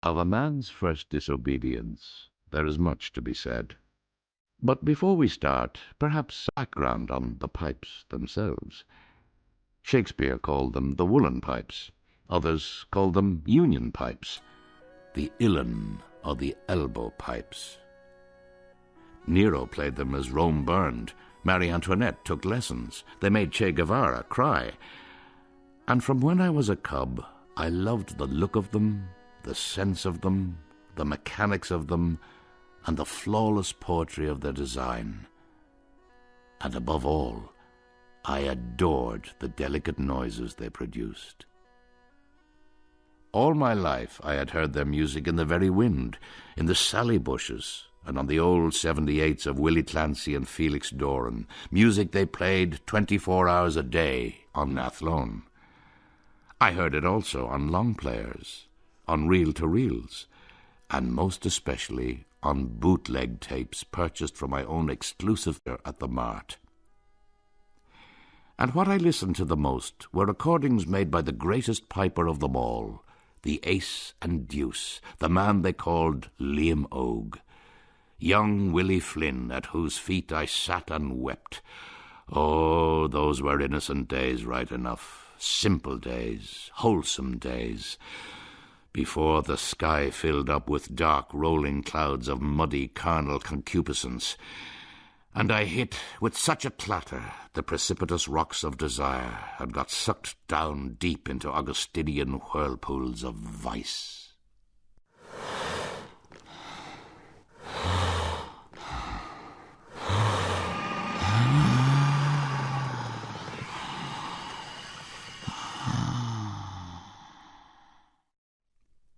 Of a man's first disobedience, there is much to be said. But before we start, perhaps background on the pipes themselves. Shakespeare called them the woolen pipes. Others called them union pipes, the uilleann or the elbow pipes. Nero played them as Rome burned. Marie Antoinette took lessons. They made Che Guevara cry. And from when I was a cub, I loved the look of them, the sense of them, the mechanics of them, and the flawless poetry of their design. And above all, I adored the delicate noises they produced. All my life I had heard their music in the very wind, in the sally bushes, and on the old 78s of Willie Clancy and Felix Doran, music they played 24 hours a day on Athlone. I heard it also on long players, on reel-to-reels, and most especially on bootleg tapes purchased from my own exclusive at the Mart. And what I listened to the most were recordings made by the greatest piper of them all, the ace and deuce, the man they called Liam Ogue, young Willie Flynn, at whose feet I sat and wept. Oh, those were innocent days, right enough, simple days, wholesome days, before the sky filled up with dark rolling clouds of muddy carnal concupiscence, and I hit with such a clatter the precipitous rocks of desire, and got sucked down deep into Augustinian whirlpools of vice.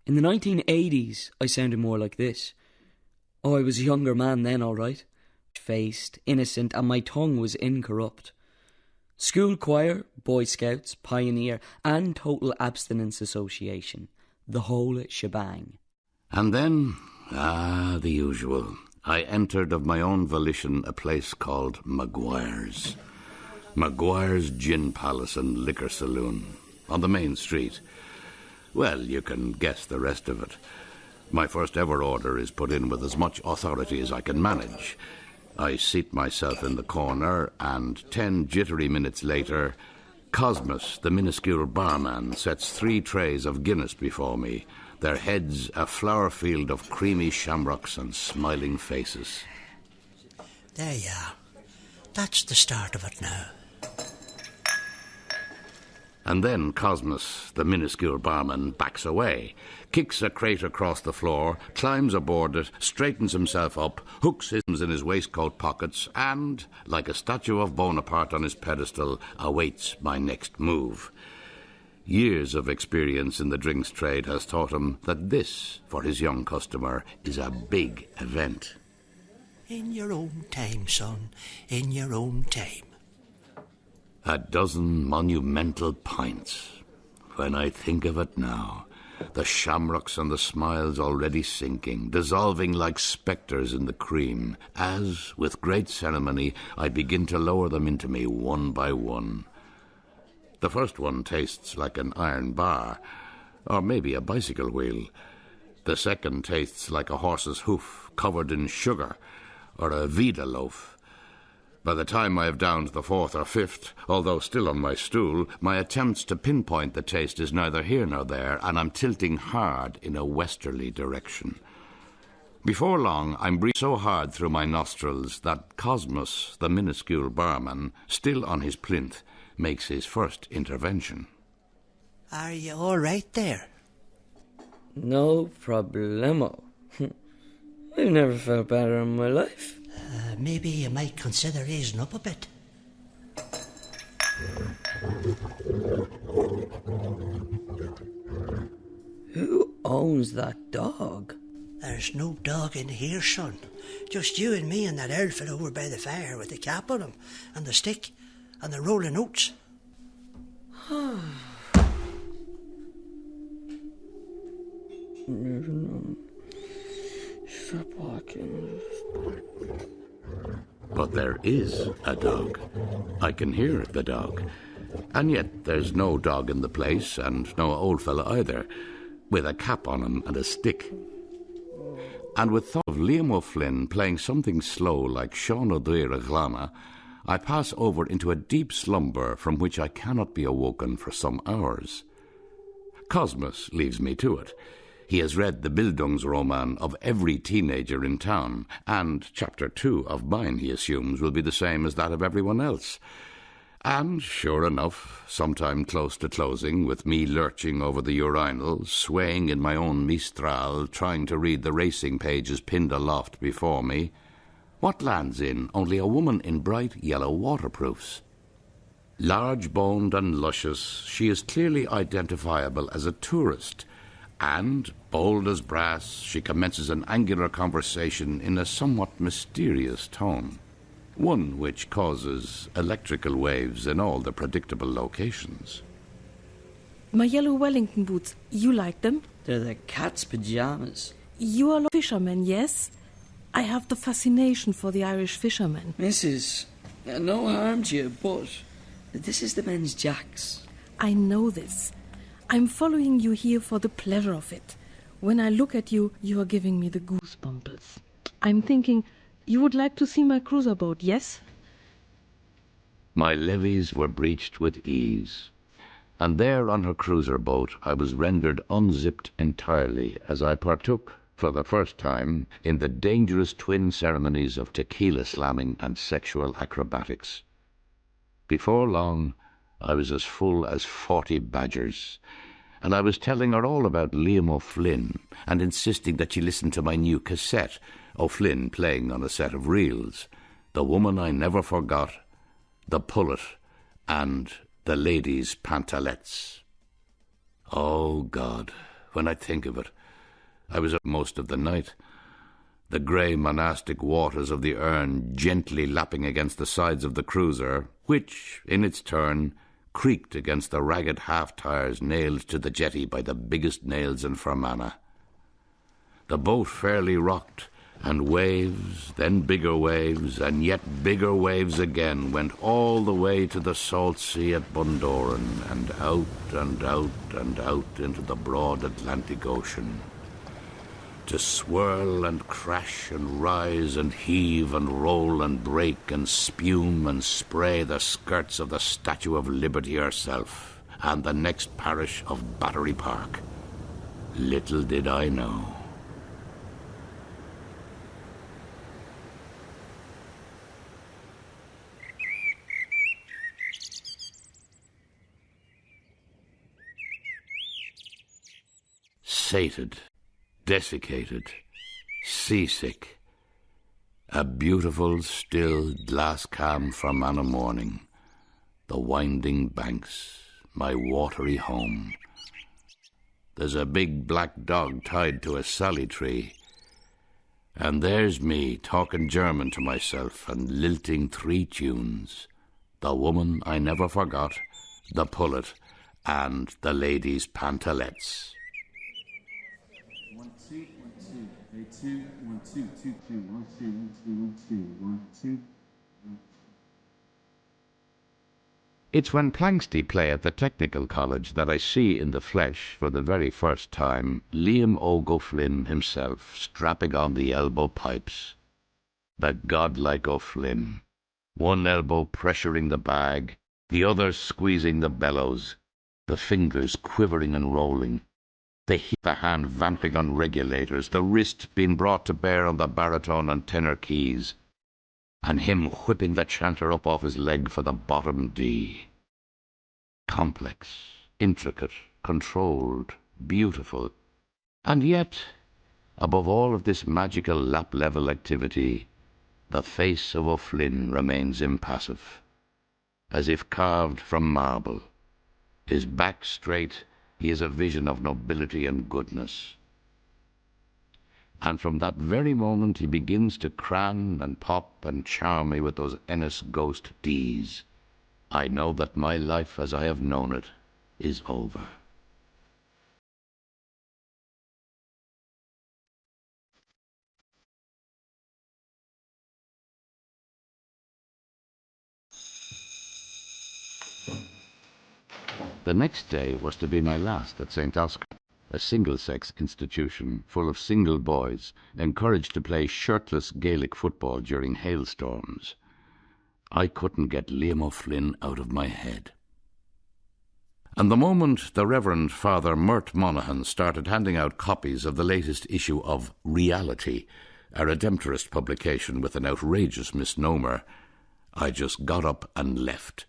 In the 1980s, I sounded more like this. Oh, I was a younger man then, all right. Faced, innocent, and my tongue was incorrupt. School choir, Boy Scouts, Pioneer, and Total Abstinence Association. The whole shebang. And then, the usual. I entered of my own volition a place called Maguire's. Maguire's Gin Palace and Liquor Saloon, on the main street. Well, you can guess the rest of it. My first ever order is put in with as much authority as I can manage. I seat myself in the corner, and 10 jittery minutes later, Cosmos, the minuscule barman, sets 3 trays of Guinness before me, their heads a flower field of creamy shamrocks and smiling faces. There you are. That's the start of it now. And then Cosmos, the minuscule barman, backs away, kicks a crate across the floor, climbs aboard it, straightens himself up, hooks his hands in his waistcoat pockets, and, like a statue of Bonaparte on his pedestal, awaits my next move. Years of experience in the drinks trade has taught him that this, for his young customer, is a big event. In your own time, son, in your own time. A dozen monumental pints. When I think of it now, the shamrocks and the smiles already sinking, dissolving like spectres in the cream, as, with great ceremony, I begin to lower them into me one by one. The first one tastes like an iron bar, or maybe a bicycle wheel. The second tastes like a horse's hoof covered in sugar, or a Vida loaf. By the time I have downed the 4th or 5th, although still on my stool, my attempts to pinpoint the taste is neither here nor there, and I'm tilting hard in a westerly direction. Before long, I'm breathing so hard through my nostrils that Cosmos, the minuscule barman, still on his plinth, makes his first intervention. Are you all right there? No problemo. I've never felt better in my life. Maybe you might consider easing up a bit. Who owns that dog? There's no dog in here, son. Just you and me and that old fellow over by the fire with the cap on him, and the stick, and the rolling oats. Stop walking. But there is a dog. I can hear the dog. And yet there's no dog in the place, and no old fella either. with a cap on him and a stick. And with thought of Liam O'Flynn playing something slow like Sean O'Dwyer Glana, I pass over into a deep slumber from which I cannot be awoken for some hours. Cosmos leaves me to it. He has read the Bildungsroman of every teenager in town, and Chapter 2 of mine, he assumes, will be the same as that of everyone else. And, sure enough, sometime close to closing, with me lurching over the urinal, swaying in my own mistral, trying to read the racing pages pinned aloft before me, what lands in only a woman in bright yellow waterproofs. Large-boned and luscious, she is clearly identifiable as a tourist, and, bold as brass, she commences an angular conversation in a somewhat mysterious tone, one which causes electrical waves in all the predictable locations. My yellow Wellington boots, you like them? They're the cat's pajamas. You are a fisherman, yes? I have the fascination for the Irish fishermen. Mrs., no harm to you, but this is the men's jacks. I know this. I'm following you here for the pleasure of it. When I look at you, you are giving me the goosebumps. I'm thinking, you would like to see my cruiser boat, yes? My levees were breached with ease, and there on her cruiser boat I was rendered unzipped entirely as I partook, for the first time, in the dangerous twin ceremonies of tequila slamming and sexual acrobatics. Before long, I was as full as 40 badgers, and I was telling her all about Liam O'Flynn and insisting that she listen to my new cassette, O'Flynn playing on a set of reels, The Woman I Never Forgot, The Pullet, and The Lady's Pantalettes. Oh, God, when I think of it, I was up most of the night, the grey monastic waters of the Erne gently lapping against the sides of the cruiser, which, in its turn, creaked against the ragged half-tires nailed to the jetty by the biggest nails in Fermanagh. The boat fairly rocked, and waves, then bigger waves, and yet bigger waves again, went all the way to the salt sea at Bundoran, and out and out and out into the broad Atlantic Ocean, to swirl and crash and rise and heave and roll and break and spume and spray the skirts of the Statue of Liberty herself and the next parish of Battery Park. Little did I know. Sated, desiccated, seasick, a beautiful, still, glass-calm Fermanagh morning, the winding banks, my watery home. There's a big black dog tied to a sally tree, and there's me talking German to myself and lilting 3 tunes, The Woman I Never Forgot, The Pullet, and The Lady's Pantalettes. 1 2 1 2 2 1 2 2 2 1 2 1 2 1 2 1 2. It's when Planxty play at the Technical College that I see in the flesh, for the very first time, Liam O'Flynn himself strapping on the elbow pipes. The godlike O'Flynn, one elbow pressuring the bag, the other squeezing the bellows, the fingers quivering and rolling, the hand vamping on regulators, the wrist being brought to bear on the baritone and tenor keys, and him whipping the chanter up off his leg for the bottom D. Complex, intricate, controlled, beautiful, and yet, above all of this magical lap-level activity, the face of O'Flynn remains impassive, as if carved from marble. His back straight, he is a vision of nobility and goodness. And from that very moment he begins to cran and pop and charm me with those Ennis ghost D's. I know that my life as I have known it is over. The next day was to be my last at St. Oscar. a single-sex institution full of single boys encouraged to play shirtless Gaelic football during hailstorms. I couldn't get Liam O'Flynn out of my head. And the moment the Reverend Father Myrt Monaghan started handing out copies of the latest issue of Reality, a Redemptorist publication with an outrageous misnomer, I just got up and left.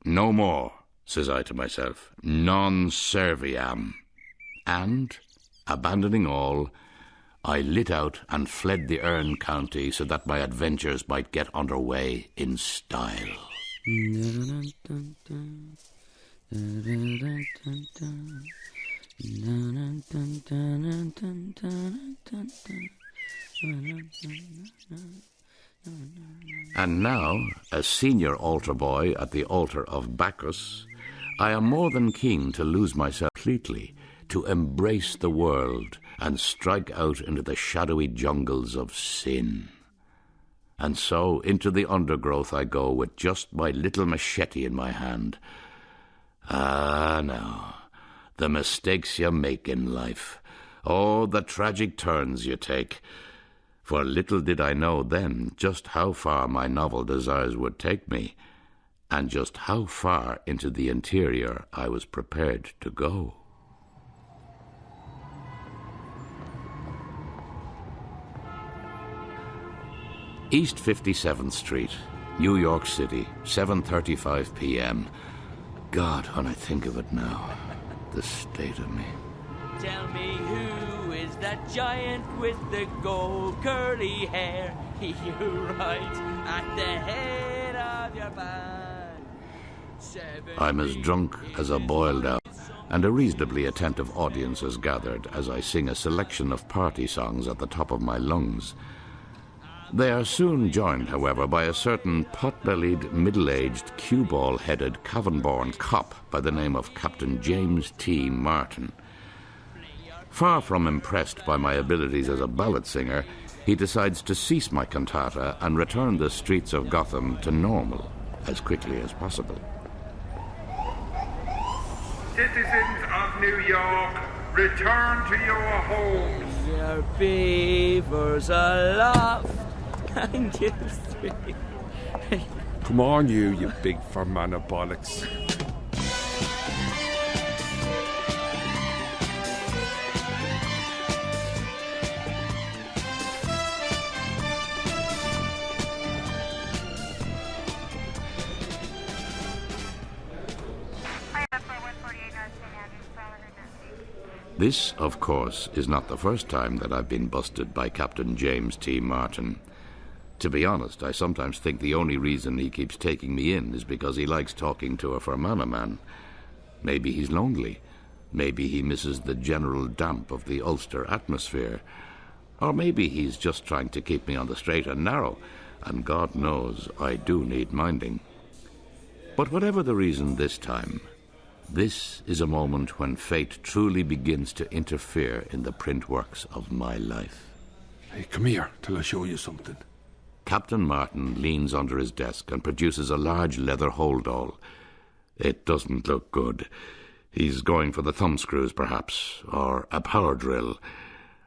No more, says I to myself, non serviam. And, abandoning all, I lit out and fled the Erne County so that my adventures might get underway in style. And now, as senior altar boy at the altar of Bacchus, I am more than keen to lose myself completely, to embrace the world and strike out into the shadowy jungles of sin. And so into the undergrowth I go with just my little machete in my hand. Ah, now, the mistakes you make in life. Oh, the tragic turns you take. For little did I know then just how far my novel desires would take me, and just how far into the interior I was prepared to go. East 57th Street, New York City, 7:35 p.m. God, when I think of it now, the state of me. Tell me who is that giant with the gold curly hair? You right at the head of your band. I'm as drunk as a boiled owl, and a reasonably attentive audience has gathered as I sing a selection of party songs at the top of my lungs. They are soon joined, however, by a certain pot-bellied, middle-aged, cue-ball-headed, Cavan-born cop by the name of Captain James T. Martin. Far from impressed by my abilities as a ballad singer, he decides to cease my cantata and return the streets of Gotham to normal as quickly as possible. Citizens of New York, return to your homes. Your beavers aloft and you three. Come on, you big fur man of bollocks. This, of course, is not the first time that I've been busted by Captain James T. Martin. To be honest, I sometimes think the only reason he keeps taking me in is because he likes talking to a Fermanagh man. Maybe he's lonely. Maybe he misses the general damp of the Ulster atmosphere. Or maybe he's just trying to keep me on the straight and narrow, and God knows I do need minding. But whatever the reason this time, this is a moment when fate truly begins to interfere in the print works of my life. Hey, come here till I show you something. Captain Martin leans under his desk and produces a large leather holdall. It doesn't look good. He's going for the thumbscrews, perhaps, or a power drill.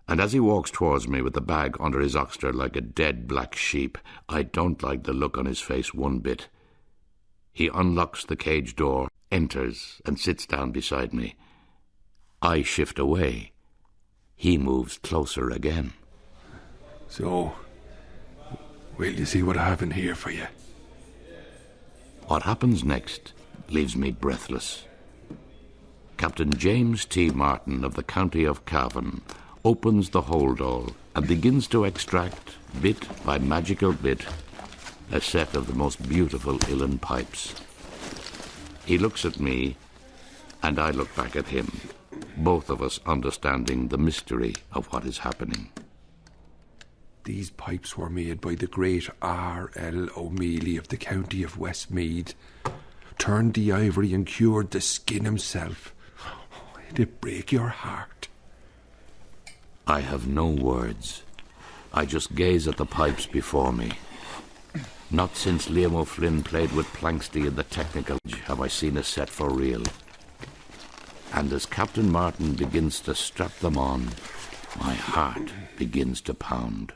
And as he walks towards me with the bag under his oxter like a dead black sheep, I don't like the look on his face one bit. He unlocks the cage door, enters, and sits down beside me. I shift away. He moves closer again. So, will you see what I have in here for you? What happens next leaves me breathless. Captain James T. Martin of the county of Cavan opens the holdall and begins to extract, bit by magical bit, a set of the most beautiful uilleann pipes. He looks at me, and I look back at him, both of us understanding the mystery of what is happening. These pipes were made by the great R.L. O'Mealy of the county of Westmeath. Turned the ivory and cured the skin himself. Oh, it'd break your heart. I have no words. I just gaze at the pipes before me. Not since Liam O'Flynn played with Planxty in the Technical have I seen a set for real. And as Captain Martin begins to strap them on, my heart begins to pound.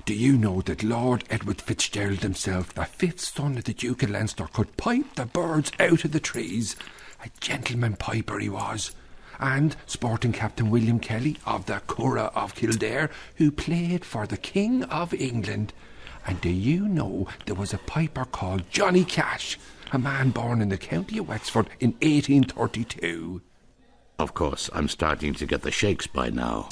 Do you know that Lord Edward Fitzgerald himself, the fifth son of the Duke of Leinster, could pipe the birds out of the trees? A gentleman piper he was. And sporting Captain William Kelly of the Curragh of Kildare, who played for the King of England. And do you know there was a piper called Johnny Cash, a man born in the county of Wexford in 1832? Of course, I'm starting to get the shakes by now.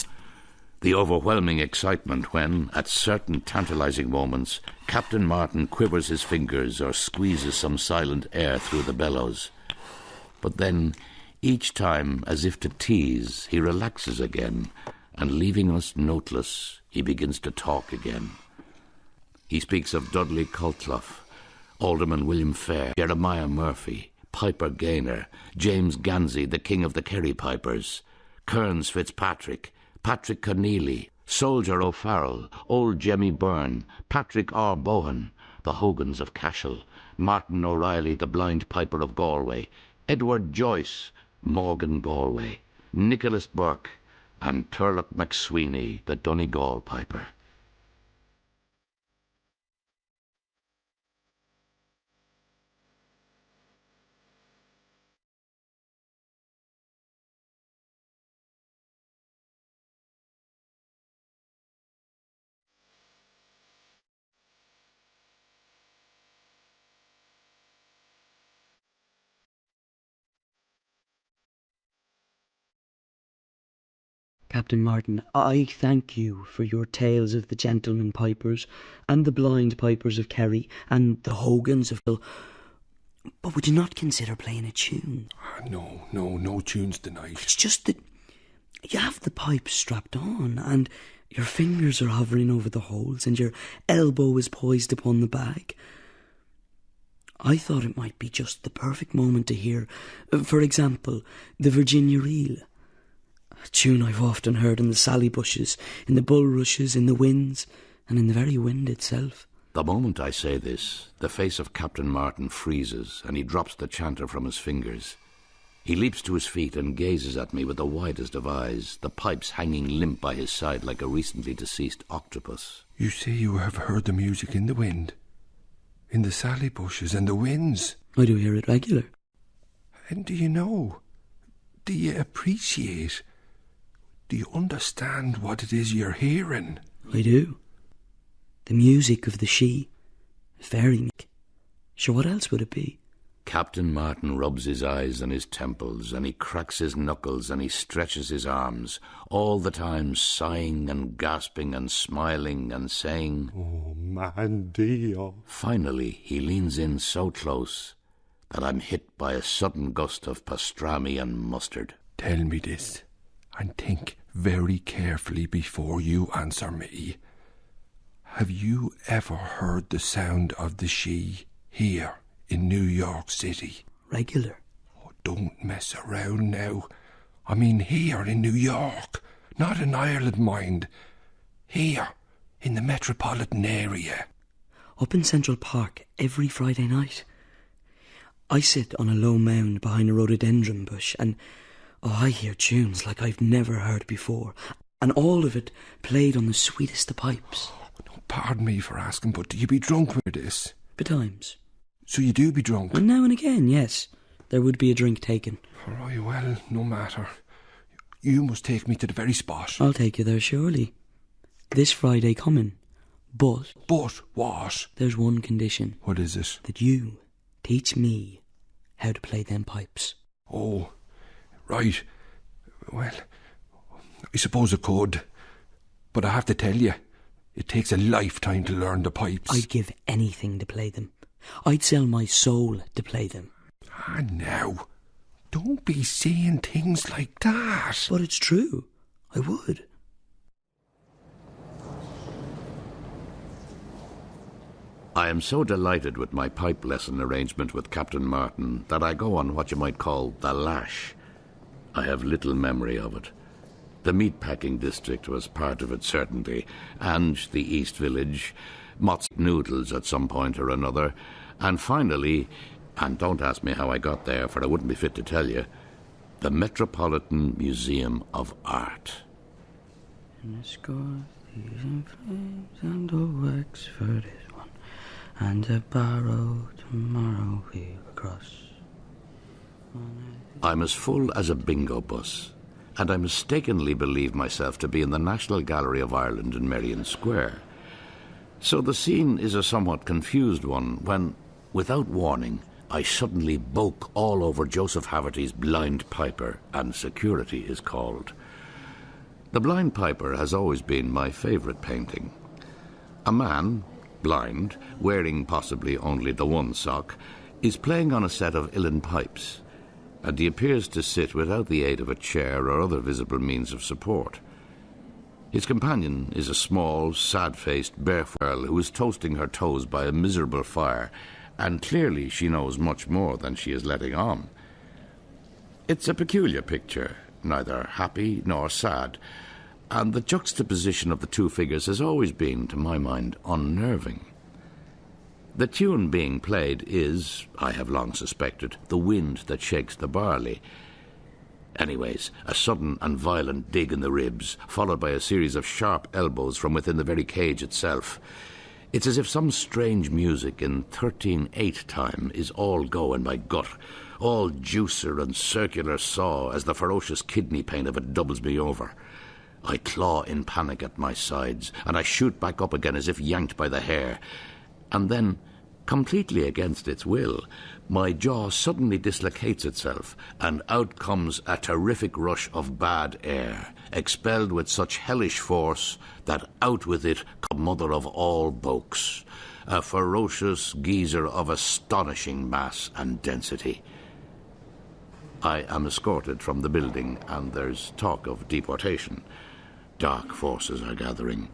The overwhelming excitement when, at certain tantalizing moments, Captain Martin quivers his fingers or squeezes some silent air through the bellows. But then, each time, as if to tease, he relaxes again, and leaving us noteless, he begins to talk again. He speaks of Dudley Cultlough, Alderman William Fair, Jeremiah Murphy, Piper Gaynor, James Gansey, the king of the Kerry Pipers, Kearns Fitzpatrick, Patrick Conneely, Soldier O'Farrell, Old Jemmy Byrne, Patrick R. Bohan, the Hogans of Cashel, Martin O'Reilly, the blind piper of Galway, Edward Joyce, Morgan Galway, Nicholas Burke, and Turlough McSweeney, the Donegal piper. Captain Martin, I thank you for your tales of the gentlemen pipers, and the blind pipers of Kerry, and the Hogans of Hill. But would you not consider playing a tune? No tunes tonight. It's just that you have the pipe strapped on, and your fingers are hovering over the holes, and your elbow is poised upon the bag. I thought it might be just the perfect moment to hear, for example, the Virginia Reel. A tune I've often heard in the sally bushes, in the bulrushes, in the winds, and in the very wind itself. The moment I say this, the face of Captain Martin freezes, and he drops the chanter from his fingers. He leaps to his feet and gazes at me with the widest of eyes, the pipes hanging limp by his side like a recently deceased octopus. You say you have heard the music in the wind, in the sally bushes and the winds. I do hear it regular. And do you know, do you appreciate, do you understand what it is you're hearing? I do. The music of the she. Fairy. Sure, what else would it be? Captain Martin rubs his eyes and his temples, and he cracks his knuckles, and he stretches his arms, all the time sighing and gasping and smiling and saying, "Oh, man dear." Finally, he leans in so close that I'm hit by a sudden gust of pastrami and mustard. Tell me this, and think very carefully before you answer me. Have you ever heard the sound of the she here in New York City? Regular. Oh, don't mess around now. I mean here in New York, not in Ireland, mind. Here, in the metropolitan area. Up in Central Park every Friday night. I sit on a low mound behind a rhododendron bush, and I hear tunes like I've never heard before, and all of it played on the sweetest of pipes. Pardon me for asking, but do you be drunk with this? Betimes. So you do be drunk? And now and again, yes. There would be a drink taken. All right, well, no matter. You must take me to the very spot. I'll take you there, surely. This Friday coming. But what? There's one condition. What is it? That you teach me how to play them pipes. Oh, right. Well, I suppose I could. But I have to tell you, it takes a lifetime to learn the pipes. I'd give anything to play them. I'd sell my soul to play them. Ah, now, don't be saying things like that. But it's true. I would. I am so delighted with my pipe lesson arrangement with Captain Martin that I go on what you might call the lash. I have little memory of it. The meatpacking district was part of it, certainly, and the East Village, Mott's Noodles at some point or another, and finally, and don't ask me how I got there, for I wouldn't be fit to tell you, the Metropolitan Museum of Art. And the scores, these in flames, and the Wexford is one, and a barrow tomorrow we'll cross. I'm as full as a bingo bus, and I mistakenly believe myself to be in the National Gallery of Ireland in Merrion Square. So the scene is a somewhat confused one when, without warning, I suddenly bulk all over Joseph Haverty's Blind Piper, and security is called. The Blind Piper has always been my favourite painting. A man, blind, wearing possibly only the one sock, is playing on a set of uilleann pipes, and he appears to sit without the aid of a chair or other visible means of support. His companion is a small, sad-faced, barefoot girl who is toasting her toes by a miserable fire, and clearly she knows much more than she is letting on. It's a peculiar picture, neither happy nor sad, and the juxtaposition of the two figures has always been, to my mind, unnerving. The tune being played is, I have long suspected, the wind that shakes the barley. Anyways, a sudden and violent dig in the ribs, followed by a series of sharp elbows from within the very cage itself. It's as if some strange music in 13/8 time is all go in my gut, all juicer and circular saw as the ferocious kidney pain of it doubles me over. I claw in panic at my sides, and I shoot back up again as if yanked by the hair. And then, completely against its will, my jaw suddenly dislocates itself, and out comes a terrific rush of bad air, expelled with such hellish force that out with it come mother of all bokes, a ferocious geyser of astonishing mass and density. I am escorted from the building, and there's talk of deportation. Dark forces are gathering.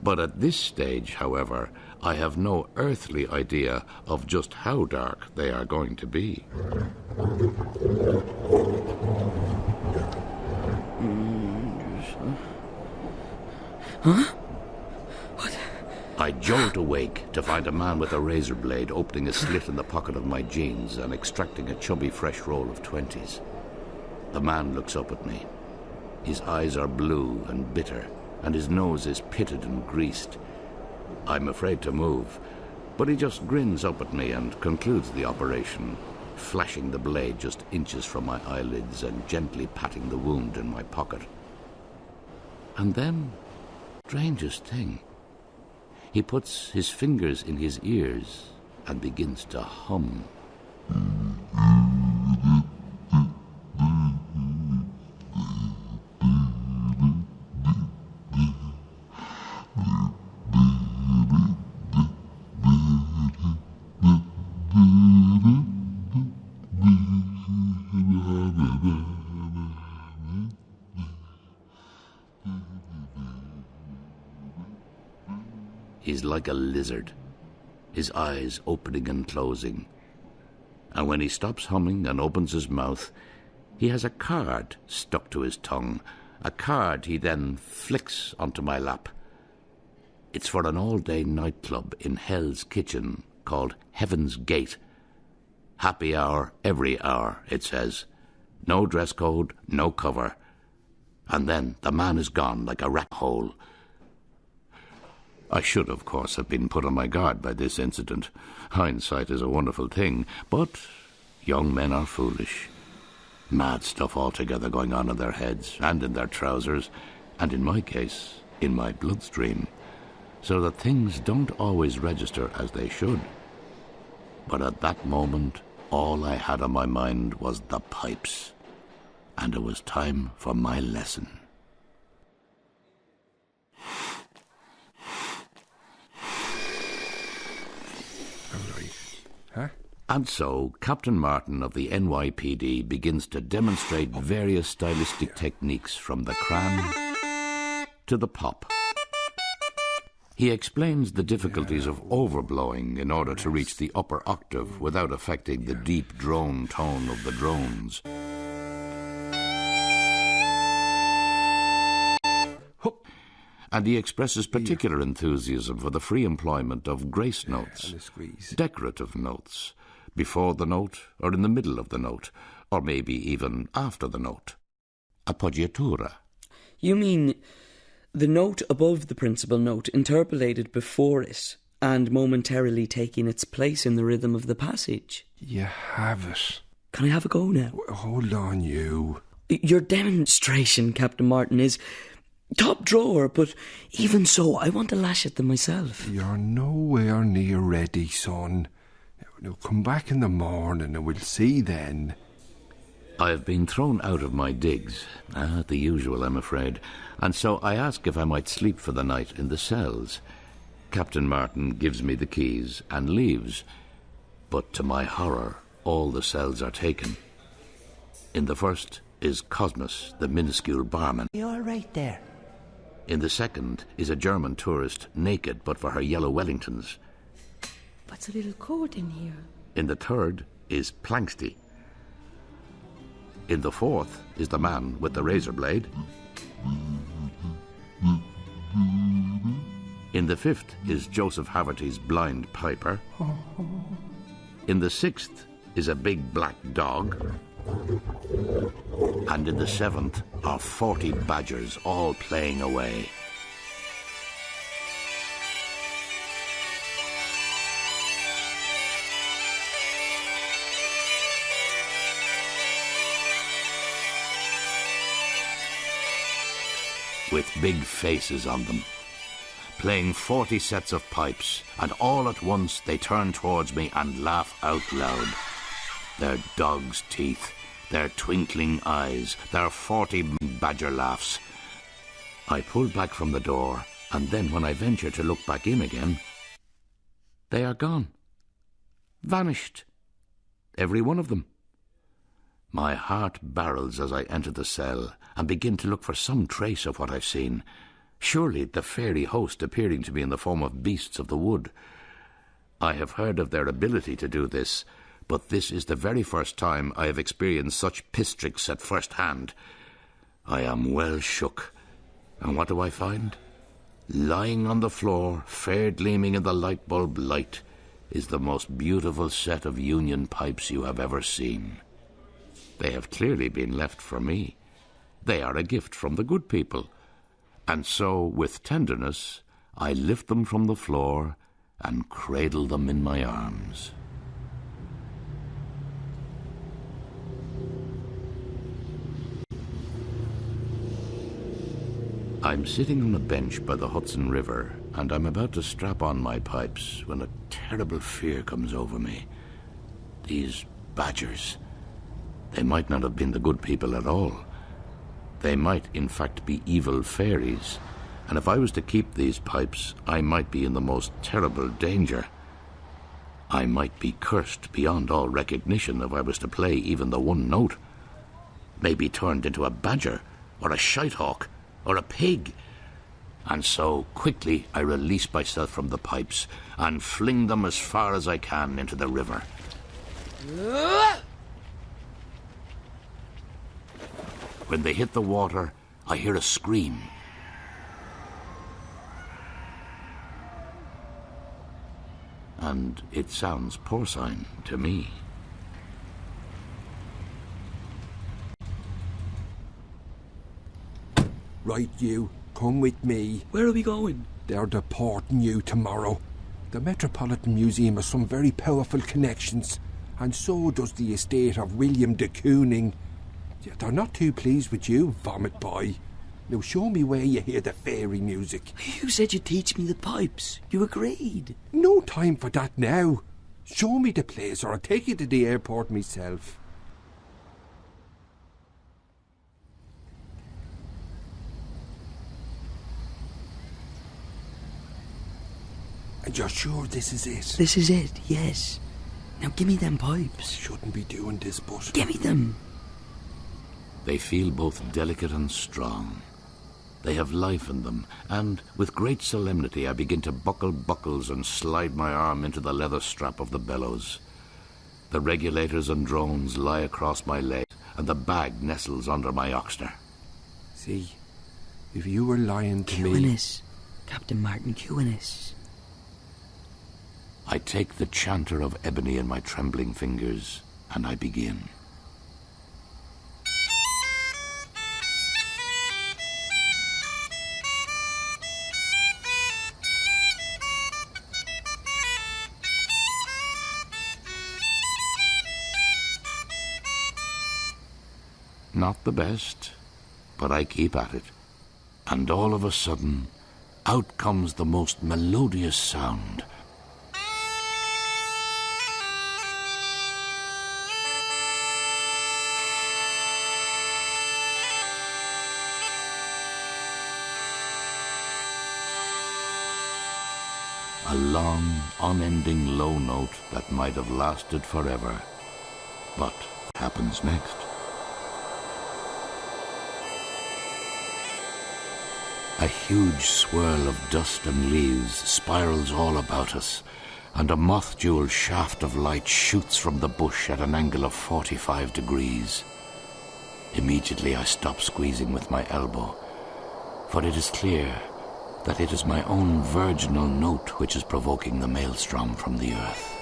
But at this stage, however, I have no earthly idea of just how dark they are going to be. Huh? What? I jolt awake to find a man with a razor blade opening a slit in the pocket of my jeans and extracting a chubby fresh roll of 20s. The man looks up at me. His eyes are blue and bitter, and his nose is pitted and greased. I'm afraid to move, but he just grins up at me and concludes the operation, flashing the blade just inches from my eyelids and gently patting the wound in my pocket. And then, strangest thing, he puts his fingers in his ears and begins to hum. He's like a lizard, his eyes opening and closing. And when he stops humming and opens his mouth, he has a card stuck to his tongue, a card he then flicks onto my lap. It's for an all-day nightclub in Hell's Kitchen called Heaven's Gate. Happy hour every hour, it says. No dress code, no cover. And then the man is gone like a rat hole. I should, of course, have been put on my guard by this incident. Hindsight is a wonderful thing, but young men are foolish. Mad stuff altogether going on in their heads and in their trousers, and in my case, in my bloodstream, so that things don't always register as they should. But at that moment, all I had on my mind was the pipes, and it was time for my lesson. Huh? And so, Captain Martin of the NYPD begins to demonstrate various stylistic techniques from the cran to the pop. He explains the difficulties of overblowing in order to reach the upper octave without affecting the deep drone tone of the drones. And he expresses particular enthusiasm for the free employment of grace notes, decorative notes, before the note or in the middle of the note, or maybe even after the note. Appoggiatura. You mean the note above the principal note interpolated before it and momentarily taking its place in the rhythm of the passage? You have it. Can I have a go now? Hold on, you. Your demonstration, Captain Martin, is top drawer, but even so, I want to lash at them myself. You're nowhere near ready, son. Now come back in the morning and we'll see then. I've been thrown out of my digs, the usual, I'm afraid, and so I ask if I might sleep for the night in the cells. Captain Martin gives me the keys and leaves, but to my horror, all the cells are taken. In the first is Cosmos, the minuscule barman. You all right there? In the second is a German tourist, naked but for her yellow Wellingtons. What's a little cold in here? In the third is Planksty. In the fourth is the man with the razor blade. In the fifth is Joseph Haverty's blind piper. In the sixth is a big black dog. And in the seventh are 40 badgers all playing away. With big faces on them, playing 40 sets of pipes, and all at once they turn towards me and laugh out loud. Their dog's teeth, their twinkling eyes, their 40 badger laughs. I pull back from the door, and then when I venture to look back in again, they are gone. Vanished. Every one of them. My heart barrels as I enter the cell and begin to look for some trace of what I've seen. Surely the fairy host appearing to me in the form of beasts of the wood. I have heard of their ability to do this, but this is the very first time I have experienced such piss tricks at first hand. I am well shook. And what do I find? Lying on the floor, fair gleaming in the light bulb light, is the most beautiful set of union pipes you have ever seen. They have clearly been left for me. They are a gift from the good people. And so, with tenderness, I lift them from the floor and cradle them in my arms. I'm sitting on a bench by the Hudson River, and I'm about to strap on my pipes when a terrible fear comes over me. These badgers, they might not have been the good people at all. They might, in fact, be evil fairies, and if I was to keep these pipes, I might be in the most terrible danger. I might be cursed beyond all recognition if I was to play even the one note. Maybe turned into a badger, or a shitehawk, or a pig. And so, quickly, I release myself from the pipes and fling them as far as I can into the river. When they hit the water, I hear a scream. And it sounds porcine to me. Right, you. Come with me. Where are we going? They're deporting you tomorrow. The Metropolitan Museum has some very powerful connections, and so does the estate of William de Kooning. They're not too pleased with you, vomit boy. Now show me where you hear the fairy music. You said you'd teach me the pipes. You agreed. No time for that now. Show me the place or I'll take you to the airport myself. And you're sure this is it? This is it, yes. Now give me them pipes. Shouldn't be doing this, but... Give me them. They feel both delicate and strong. They have life in them, and with great solemnity I begin to buckle buckles and slide my arm into the leather strap of the bellows. The regulators and drones lie across my leg, and the bag nestles under my oxter. See, if you were lying to me... Q&S, Captain Martin, Q&S. I take the chanter of ebony in my trembling fingers, and I begin. Not the best, but I keep at it. And all of a sudden, out comes the most melodious sound. A long, unending low note that might have lasted forever. But what happens next? A huge swirl of dust and leaves spirals all about us, and a moth-jeweled shaft of light shoots from the bush at an angle of 45 degrees. Immediately I stop squeezing with my elbow, for it is clear that it is my own virginal note which is provoking the maelstrom from the earth.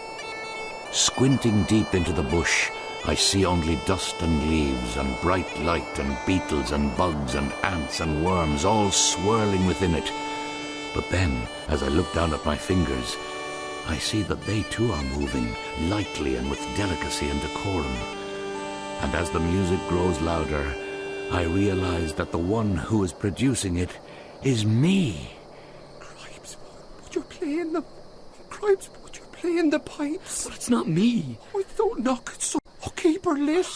Squinting deep into the bush, I see only dust and leaves and bright light and beetles and bugs and ants and worms all swirling within it. But then, as I look down at my fingers, I see that they too are moving, lightly and with delicacy and decorum. And as the music grows louder, I realize that the one who is producing it is me. Cripes, but you're playing them. Cripes, but you're playing the pipes. But it's not me. I don't knock it so. Oh, keep her lit.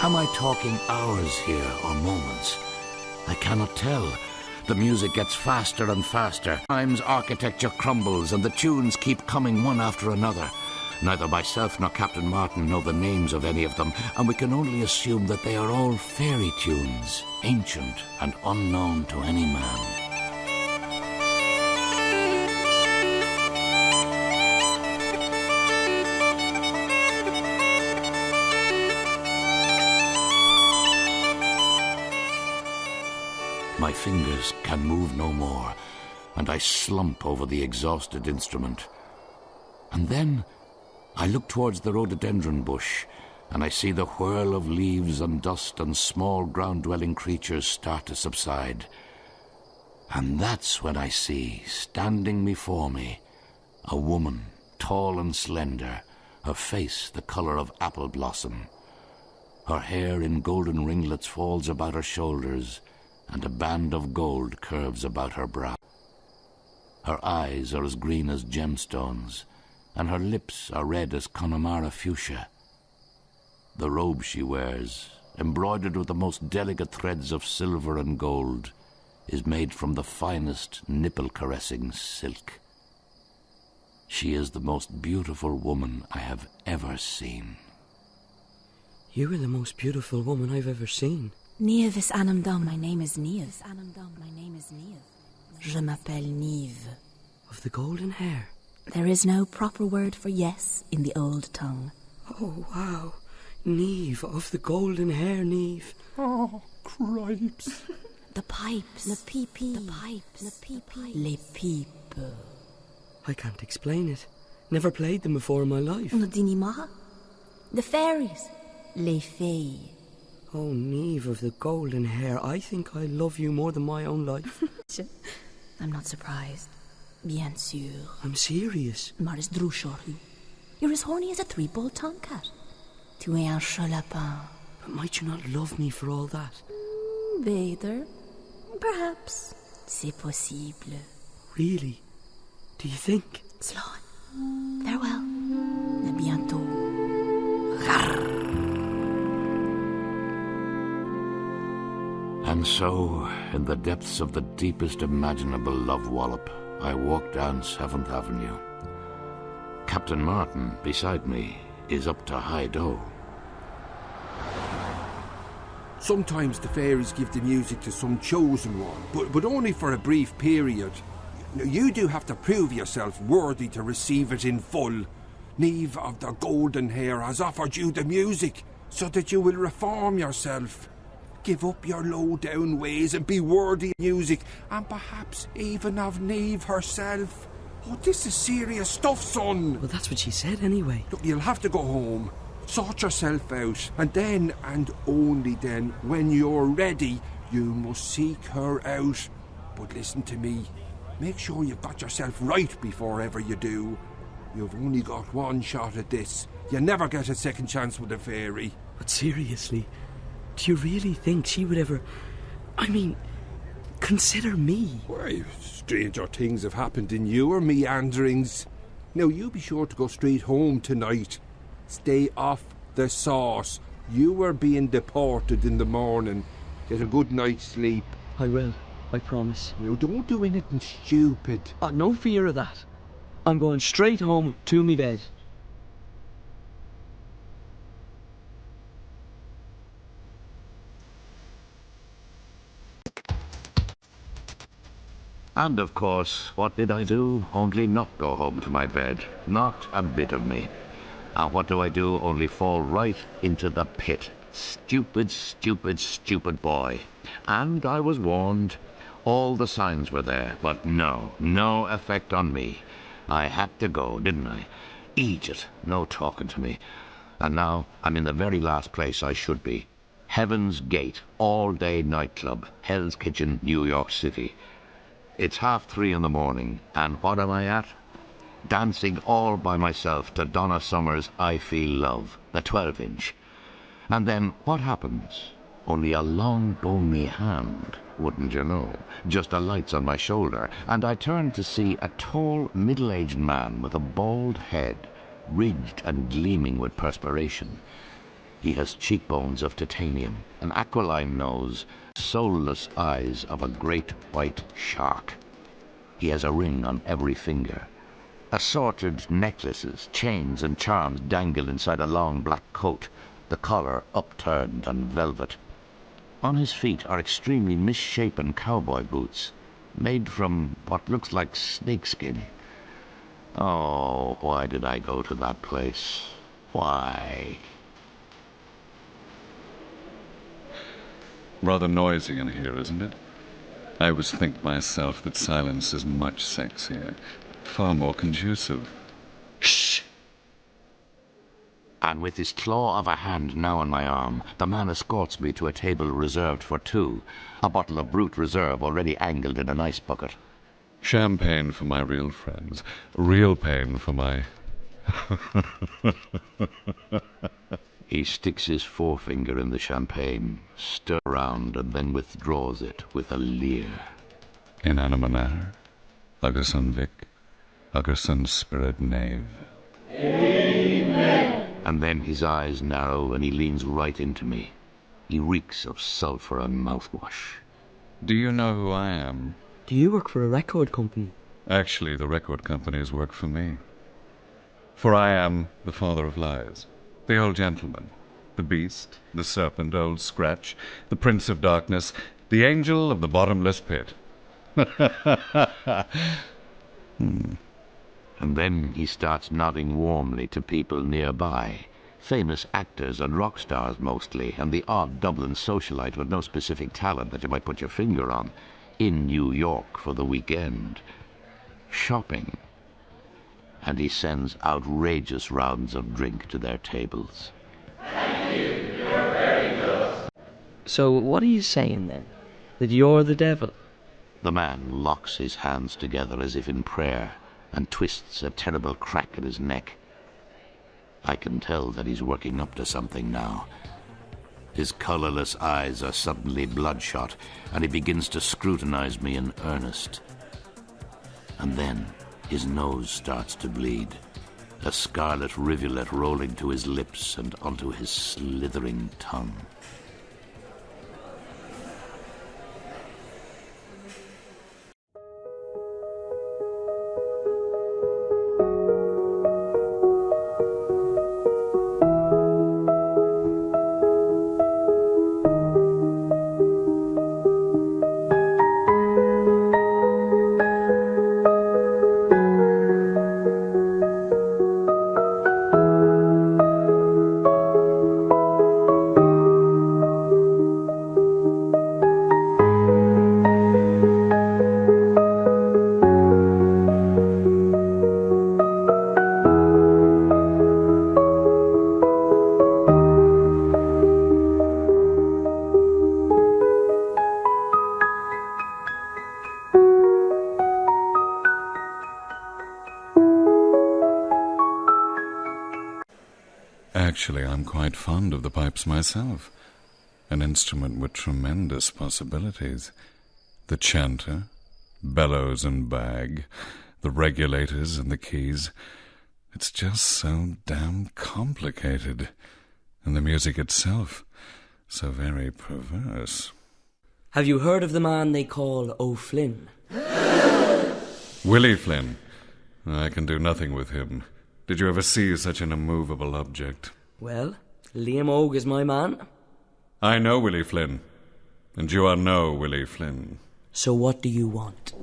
Am I talking hours here or moments? I cannot tell. The music gets faster and faster. Time's architecture crumbles and the tunes keep coming one after another. Neither myself nor Captain Martin know the names of any of them, and we can only assume that they are all fairy tunes, ancient and unknown to any man. My fingers can move no more, and I slump over the exhausted instrument. And then I look towards the rhododendron bush, and I see the whirl of leaves and dust and small ground-dwelling creatures start to subside. And that's when I see, standing before me, a woman, tall and slender, her face the colour of apple blossom. Her hair in golden ringlets falls about her shoulders, and a band of gold curves about her brow. Her eyes are as green as gemstones, and her lips are red as Connemara fuchsia. The robe she wears, embroidered with the most delicate threads of silver and gold, is made from the finest nipple-caressing silk. She is the most beautiful woman I have ever seen. You are the most beautiful woman I've ever seen. Niamh is anam dom. My name is Niamh. My name is Niamh. Je m'appelle Niamh. Of the golden hair. There is no proper word for yes in the old tongue. Oh, wow. Niamh, of the golden hair, Niamh. Oh, cripes. The pipes. Le pipi. The pipes. Le pipi. Les pipes. I can't explain it. Never played them before in my life. Le dinima. The fairies. Les fées. Oh, Niamh of the golden hair, I think I love you more than my own life. I'm not surprised. Bien sûr. I'm serious. Maris drúshorhu. You're as horny as a three-balled tomcat. Tu es un chat lapin. But might you not love me for all that? Vader. Perhaps. C'est possible. Really? Do you think? Sloan. Farewell. À bientôt. And so, in the depths of the deepest imaginable love wallop, I walked down 7th Avenue. Captain Martin, beside me, is up to high dough. Sometimes the fairies give the music to some chosen one, but only for a brief period. You do have to prove yourself worthy to receive it in full. Neve of the golden hair has offered you the music so that you will reform yourself. Give up your low-down ways and be worthy of music, and perhaps even of Neve herself. Oh, this is serious stuff, son. Well, that's what she said anyway. Look, you'll have to go home, sort yourself out, and then, and only then, when you're ready, you must seek her out. But listen to me. Make sure you've got yourself right before ever you do. You've only got one shot at this. You never get a second chance with a fairy. But seriously, do you really think she would ever... I mean, consider me? Why, stranger things have happened in your meanderings. Now, you be sure to go straight home tonight. Stay off the sauce. You are being deported in the morning. Get a good night's sleep. I will, I promise. Now, don't do anything stupid. No fear of that. I'm going straight home to me bed. And of course, what did I do? Only not go home to my bed. Not a bit of me. And what do? Only fall right into the pit. Stupid, stupid, stupid boy. And I was warned. All the signs were there, but no effect on me. I had to go, didn't I? Egypt, no talking to me. And now I'm in the very last place I should be. Heaven's Gate, all-day nightclub, Hell's Kitchen, New York City. It's 3:30 in the morning, and what am I at? Dancing all by myself to Donna Summer's I Feel Love, the 12-inch. And then what happens? Only a long, bony hand, wouldn't you know? Just a lights on my shoulder, and I turned to see a tall, middle-aged man with a bald head, ridged and gleaming with perspiration. He has cheekbones of titanium, an aquiline nose, soulless eyes of a great white shark. He has a ring on every finger. Assorted necklaces, chains and charms dangle inside a long black coat, the collar upturned and velvet. On his feet are extremely misshapen cowboy boots, made from what looks like snakeskin. Oh, why did I go to that place? Why? Rather noisy in here, isn't it? I always think myself that silence is much sexier, far more conducive. Shh! And with his claw of a hand now on my arm, the man escorts me to a table reserved for two, a bottle of Brut Reserve already angled in an ice bucket. Champagne for my real friends, real pain for my... He sticks his forefinger in the champagne, stirs around, and then withdraws it with a leer. Inanimate agus an Vic, agus an Spirit Knave. And then his eyes narrow and he leans right into me. He reeks of sulphur and mouthwash. Do you know who I am? Do you work for a record company? Actually, the record companies work for me. For I am the father of lies, the old gentleman, the beast, the serpent, old Scratch, the prince of darkness, the angel of the bottomless pit. And then he starts nodding warmly to people nearby. Famous actors and rock stars mostly, and the odd Dublin socialite with no specific talent that you might put your finger on, in New York for the weekend. Shopping. And he sends outrageous rounds of drink to their tables. So what are you saying then? That you're the devil? The man locks his hands together as if in prayer and twists a terrible crack at his neck. I can tell that he's working up to something now. His colourless eyes are suddenly bloodshot, and he begins to scrutinize me in earnest. And then his nose starts to bleed, a scarlet rivulet rolling to his lips and onto his slithering tongue. Actually, I'm quite fond of the pipes myself. An instrument with tremendous possibilities. The chanter, bellows and bag, the regulators and the keys. It's just so damn complicated. And the music itself, so very perverse. Have you heard of the man they call O'Flynn? Willie Flynn. I can do nothing with him. Did you ever see such an immovable object? Well, Liam Og is my man. I know Willie Flynn. And you are no Willie Flynn. So what do you want?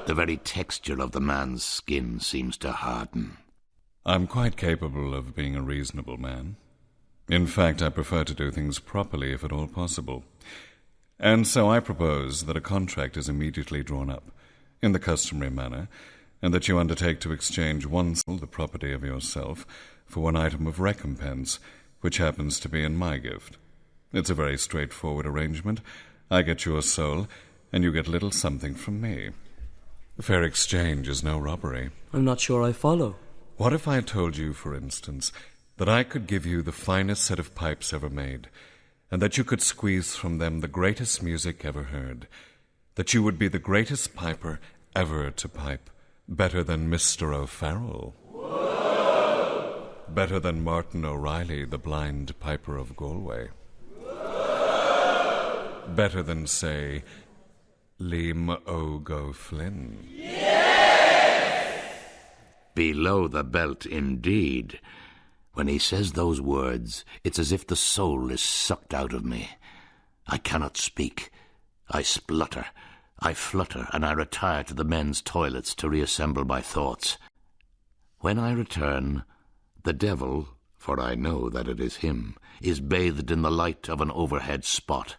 The very texture of the man's skin seems to harden. I'm quite capable of being a reasonable man. In fact, I prefer to do things properly if at all possible. And so I propose that a contract is immediately drawn up, in the customary manner, and that you undertake to exchange one soul, the property of yourself, for one item of recompense, which happens to be in my gift. It's a very straightforward arrangement. I get your soul, and you get a little something from me. Fair exchange is no robbery. I'm not sure I follow. What if I told you, for instance, that I could give you the finest set of pipes ever made, and that you could squeeze from them the greatest music ever heard, that you would be the greatest piper ever to pipe, better than Mr. O'Farrell, better than Martin O'Reilly, the blind piper of Galway, better than, say, Liam Og O'Flynn. Below the belt, indeed. When he says those words, it's as if the soul is sucked out of me. I cannot speak. I splutter. I flutter, and I retire to the men's toilets to reassemble my thoughts. When I return, the devil, for I know that it is him, is bathed in the light of an overhead spot.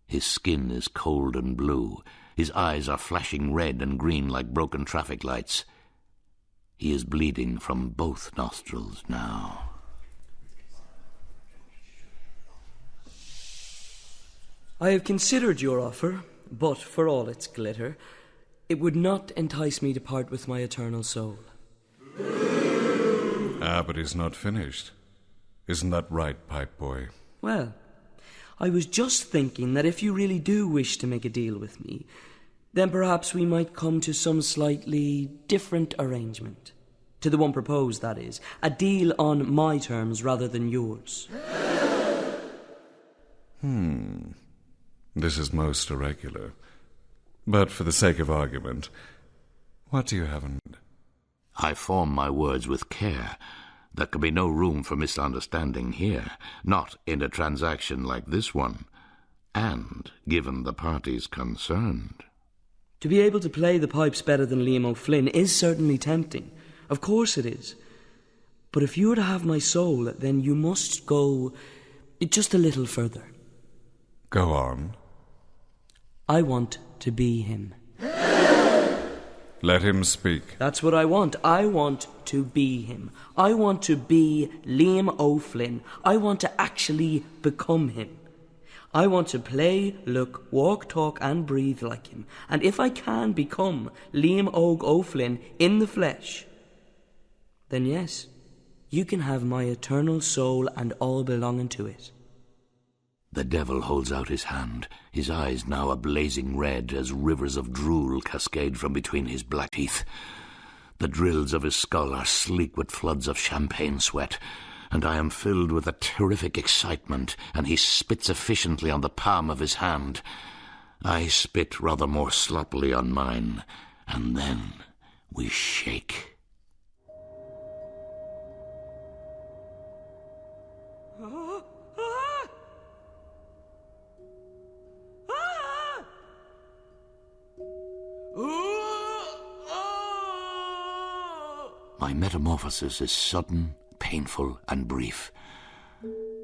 His skin is cold and blue. His eyes are flashing red and green like broken traffic lights. He is bleeding from both nostrils now. I have considered your offer, but for all its glitter, it would not entice me to part with my eternal soul. Ah, but he's not finished. Isn't that right, pipe boy? Well, I was just thinking that if you really do wish to make a deal with me, then perhaps we might come to some slightly different arrangement. To the one proposed, that is. A deal on my terms rather than yours. This is most irregular. But for the sake of argument, what do you have in mind? I form my words with care. There can be no room for misunderstanding here, not in a transaction like this one, and given the parties concerned. To be able to play the pipes better than Liam O'Flynn is certainly tempting. Of course it is. But if you were to have my soul, then you must go just a little further. Go on. I want to be him. Let him speak. That's what I want. I want to be him. I want to be Liam O'Flynn. I want to actually become him. I want to play, look, walk, talk and breathe like him. And if I can become Liam Og O'Flynn in the flesh, then yes, you can have my eternal soul and all belonging to it. The devil holds out his hand, his eyes now a blazing red as rivers of drool cascade from between his black teeth. The drills of his skull are sleek with floods of champagne sweat, and I am filled with a terrific excitement, and he spits efficiently on the palm of his hand. I spit rather more sloppily on mine, and then we shake. My metamorphosis is sudden, painful, and brief.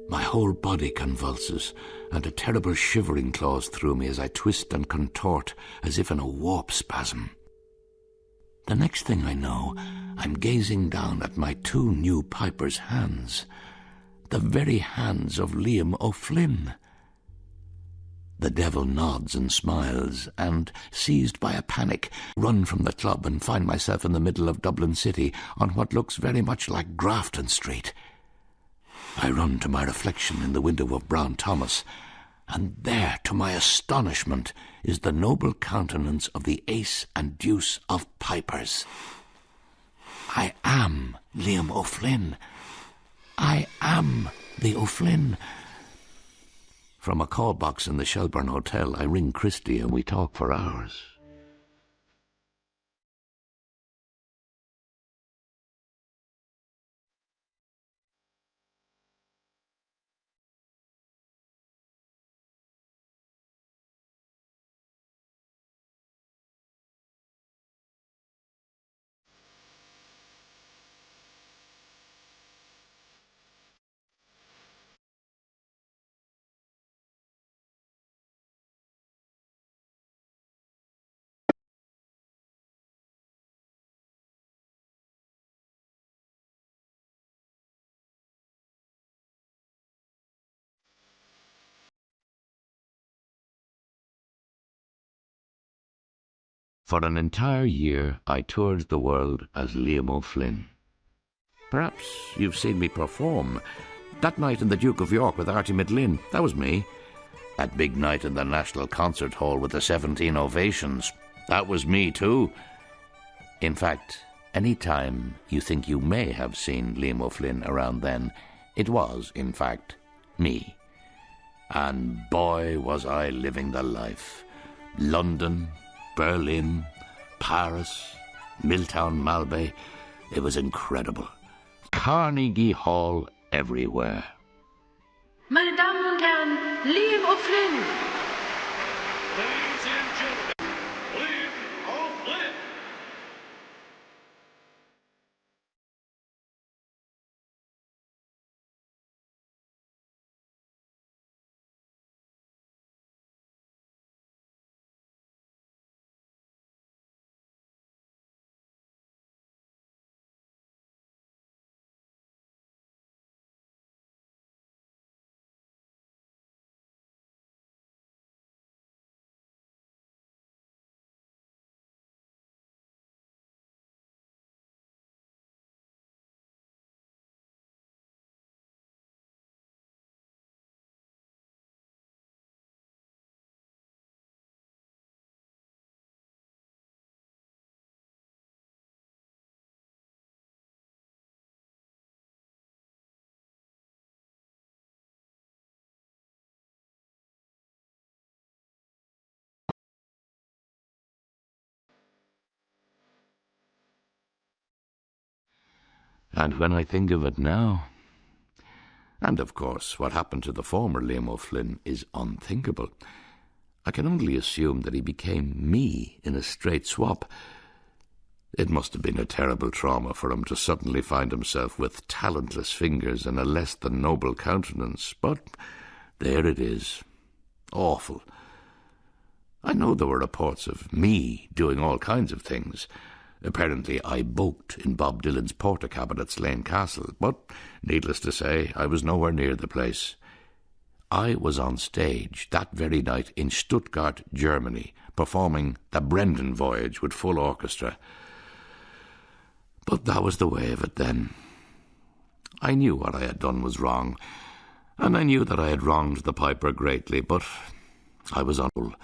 My whole body convulses, and a terrible shivering claws through me as I twist and contort as if in a warp spasm. The next thing I know, I'm gazing down at my two new piper's hands, the very hands of Liam O'Flynn. The devil nods and smiles, and, seized by a panic, run from the club and find myself in the middle of Dublin City on what looks very much like Grafton Street. I run to my reflection in the window of Brown Thomas, and there, to my astonishment, is the noble countenance of the ace and deuce of pipers. I am Liam O'Flynn. I am the O'Flynn. From a call box in the Shelburne Hotel, I ring Christy and we talk for hours. For an entire year, I toured the world as Liam O'Flynn. Perhaps you've seen me perform. That night in the Duke of York with Artie Midlin, that was me. That big night in the National Concert Hall with the 17 ovations, that was me too. In fact, any time you think you may have seen Liam O'Flynn around then, it was, in fact, me. And boy, was I living the life. London, Berlin, Paris, Milltown Malbay, it was incredible. Carnegie Hall everywhere. Meine Damen und Herren, Liam O'Flynn! Ladies and gentlemen, Liam O'Flynn! And when I think of it now, and of course what happened to the former Liam O'Flynn is unthinkable, I can only assume that he became me in a straight swap. It must have been a terrible trauma for him to suddenly find himself with talentless fingers and a less than noble countenance, but there it is. Awful. I know there were reports of me doing all kinds of things. Apparently I bulked in Bob Dylan's porter-cabin at Slane Castle, but, needless to say, I was nowhere near the place. I was on stage that very night in Stuttgart, Germany, performing the Brendan Voyage with full orchestra. But that was the way of it then. I knew what I had done was wrong, and I knew that I had wronged the piper greatly, but I was on.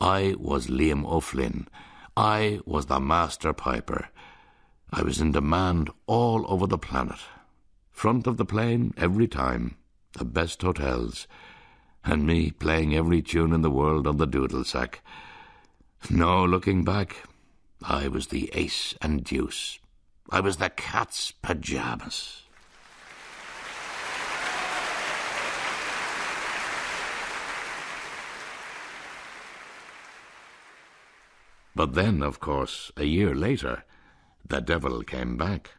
I was Liam O'Flynn. I was the master piper. I was in demand all over the planet. Front of the plane every time, the best hotels, and me playing every tune in the world on the doodle sack. No, looking back, I was the ace and deuce. I was the cat's pyjamas. But then, of course, a year later, the devil came back.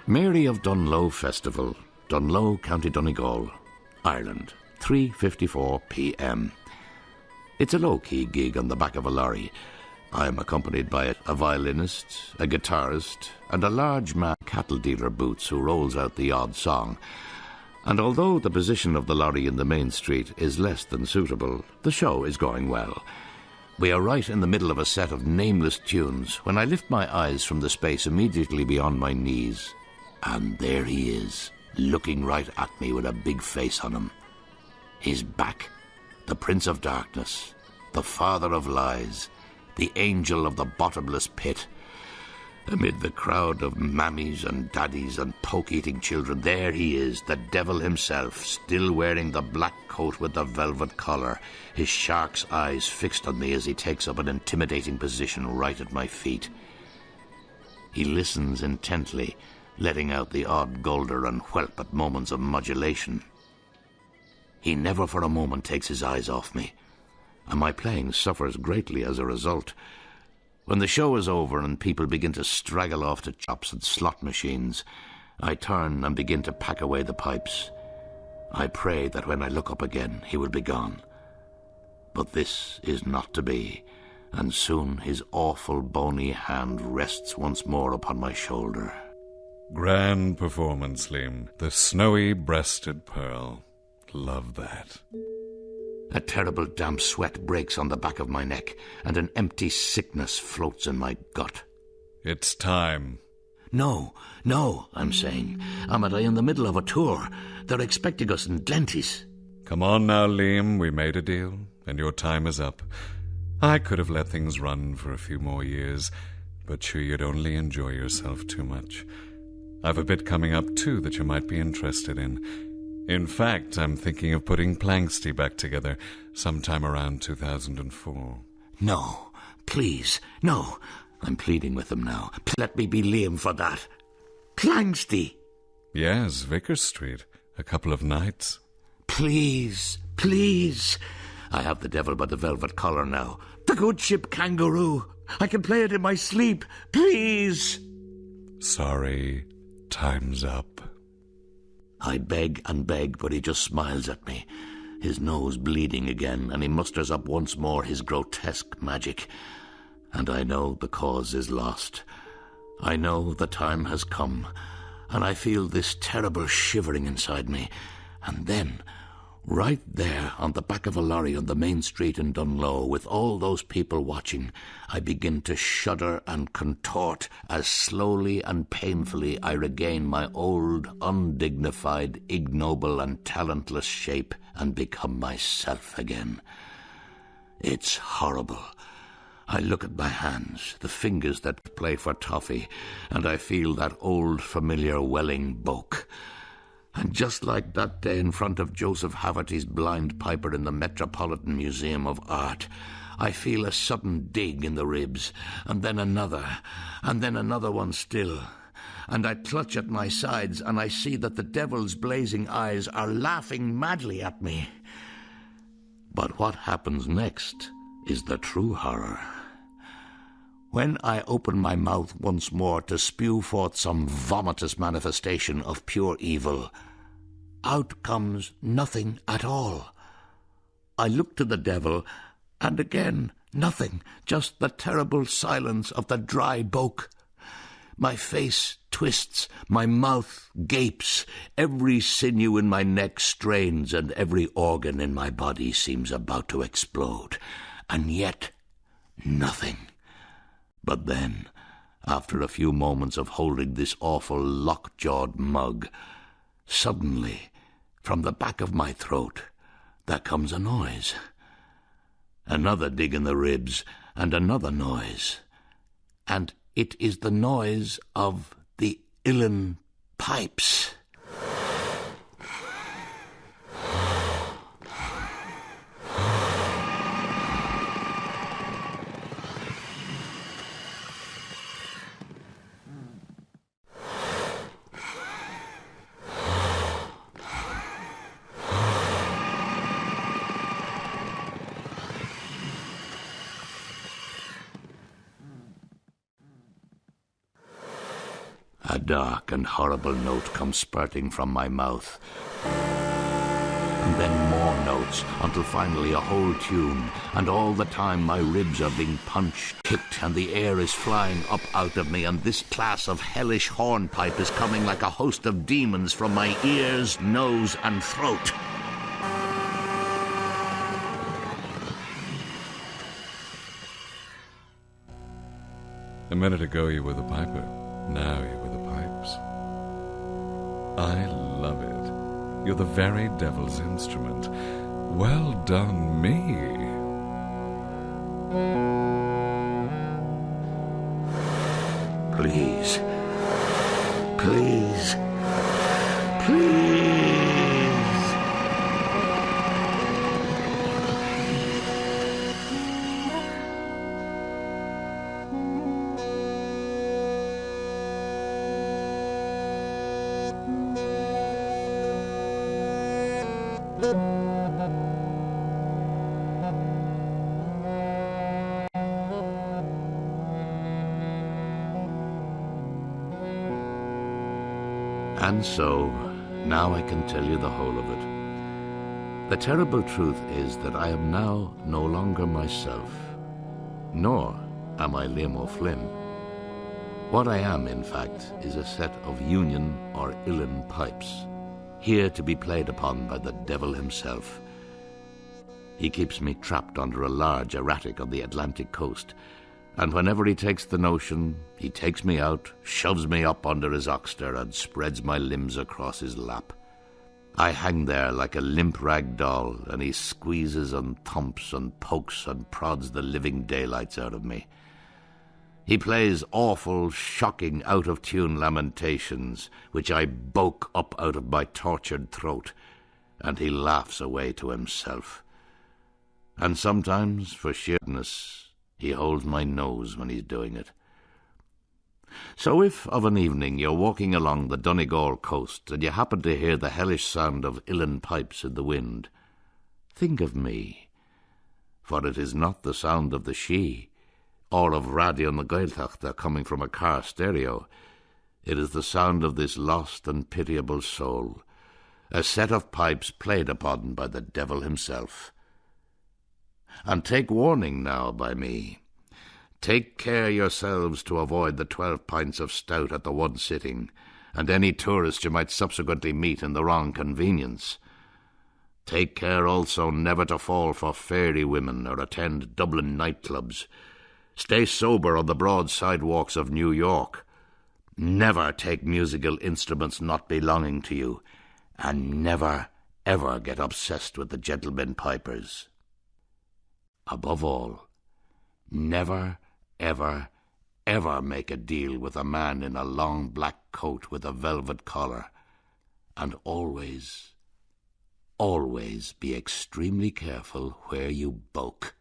Mary of Dunlow Festival, Dunlow, County Donegal, Ireland, 3:54 p.m. It's a low-key gig on the back of a lorry, I am accompanied by a violinist, a guitarist, and a large man cattle dealer boots who rolls out the odd song. And although the position of the lorry in the main street is less than suitable, the show is going well. We are right in the middle of a set of nameless tunes when I lift my eyes from the space immediately beyond my knees. And there he is, looking right at me with a big face on him. He's back, the Prince of Darkness, the Father of Lies, the Angel of the Bottomless Pit. Amid the crowd of mammies and daddies and poke-eating children, there he is, the devil himself, still wearing the black coat with the velvet collar, his shark's eyes fixed on me as he takes up an intimidating position right at my feet. He listens intently, letting out the odd gulder and whelp at moments of modulation. He never for a moment takes his eyes off me, and my playing suffers greatly as a result. When the show is over and people begin to straggle off to chops and slot machines, I turn and begin to pack away the pipes. I pray that when I look up again, he will be gone. But this is not to be, and soon his awful bony hand rests once more upon my shoulder. Grand performance, Liam. The snowy-breasted pearl. Love that. A terrible damp sweat breaks on the back of my neck, and an empty sickness floats in my gut. It's time. No, I'm saying. I'm in the middle of a tour. They're expecting us in Glenties. Come on now, Liam. We made a deal, and your time is up. I could have let things run for a few more years, but sure you'd only enjoy yourself too much. I've a bit coming up, too, that you might be interested in. In fact, I'm thinking of putting Planksty back together sometime around 2004. No, please, no. I'm pleading with them now. Let me be Liam for that. Planksty! Yes, Vickers Street. A couple of nights. Please. I have the devil by the velvet collar now. The good ship Kangaroo. I can play it in my sleep. Please! Sorry, time's up. I beg and beg, but he just smiles at me, his nose bleeding again, and he musters up once more his grotesque magic. And I know the cause is lost. I know the time has come, and I feel this terrible shivering inside me. And then, right there on the back of a lorry on the main street in Dunlow, with all those people watching, I begin to shudder and contort as slowly and painfully I regain my old, undignified, ignoble and talentless shape and become myself again. It's horrible. I look at my hands, the fingers that play for toffee, and I feel that old familiar welling bulk. And just like that day in front of Joseph Haverty's blind piper in the Metropolitan Museum of Art, I feel a sudden dig in the ribs, and then another one still. And I clutch at my sides, and I see that the devil's blazing eyes are laughing madly at me. But what happens next is the true horror. When I open my mouth once more to spew forth some vomitous manifestation of pure evil, out comes nothing at all. I look to the devil, and again nothing, just the terrible silence of the dry bulk. My face twists, my mouth gapes, every sinew in my neck strains, and every organ in my body seems about to explode. And yet, nothing. But then, after a few moments of holding this awful lockjawed mug, suddenly, from the back of my throat, there comes a noise. Another dig in the ribs, and another noise. And it is the noise of the uilleann pipes. A dark and horrible note comes spurting from my mouth. and then more notes, until finally a whole tune, and all the time my ribs are being punched, kicked, and the air is flying up out of me, and this class of hellish hornpipe is coming like a host of demons from my ears, nose, and throat. A minute ago you were the piper, now you were the pipes. I love it. You're the very devil's instrument. Well done, me. Please. Please. Please. And so, now I can tell you the whole of it. The terrible truth is that I am now no longer myself, nor am I Liam O'Flynn. What I am, in fact, is a set of union or uilleann pipes, here to be played upon by the devil himself. He keeps me trapped under a large erratic on the Atlantic coast, and whenever he takes the notion, he takes me out, shoves me up under his oxter, and spreads my limbs across his lap. I hang there like a limp rag doll, and he squeezes and thumps and pokes and prods the living daylights out of me. He plays awful, shocking, out-of-tune lamentations, which I bulk up out of my tortured throat, and he laughs away to himself. And sometimes, for sheerness, he holds my nose when he's doing it. So if, of an evening, you're walking along the Donegal coast and you happen to hear the hellish sound of uilleann pipes in the wind, think of me, for it is not the sound of the She, or of Radio na Gaeltachta coming from a car stereo. It is the sound of this lost and pitiable soul, a set of pipes played upon by the devil himself. And take warning now by me. Take care yourselves to avoid the 12 pints of stout at the one sitting, and any tourist you might subsequently meet in the wrong convenience. Take care also never to fall for fairy women or attend Dublin nightclubs. Stay sober on the broad sidewalks of New York. Never take musical instruments not belonging to you, and never, ever get obsessed with the gentlemen pipers. Above all, never, ever, ever make a deal with a man in a long black coat with a velvet collar, and always, always be extremely careful where you bulk.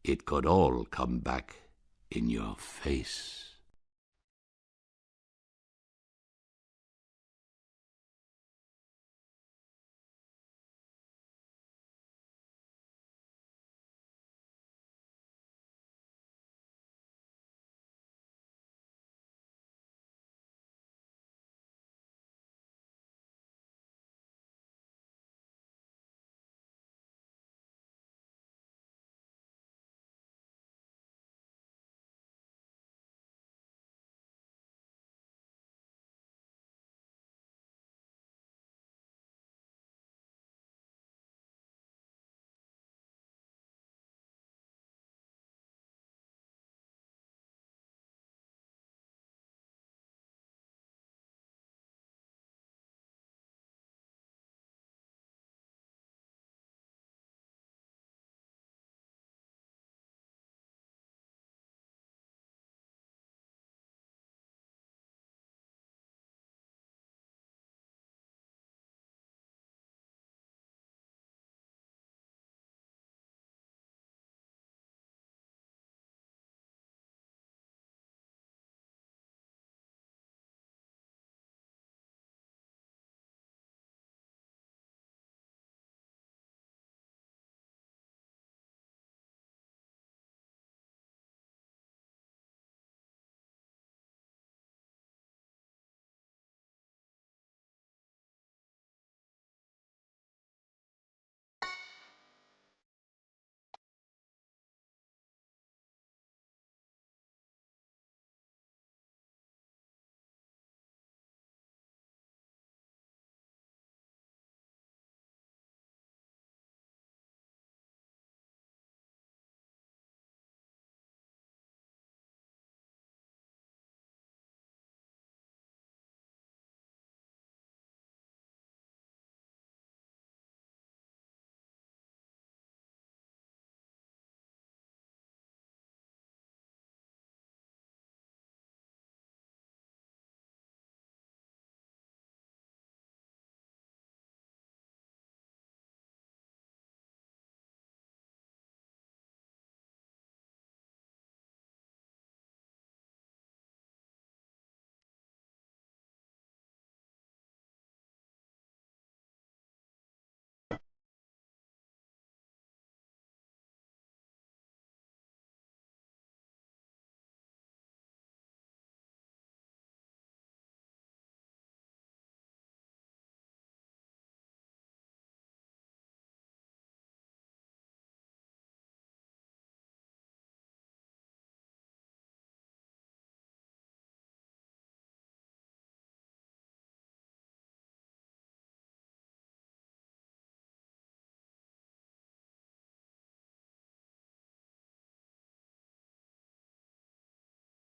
It could all come back in your face.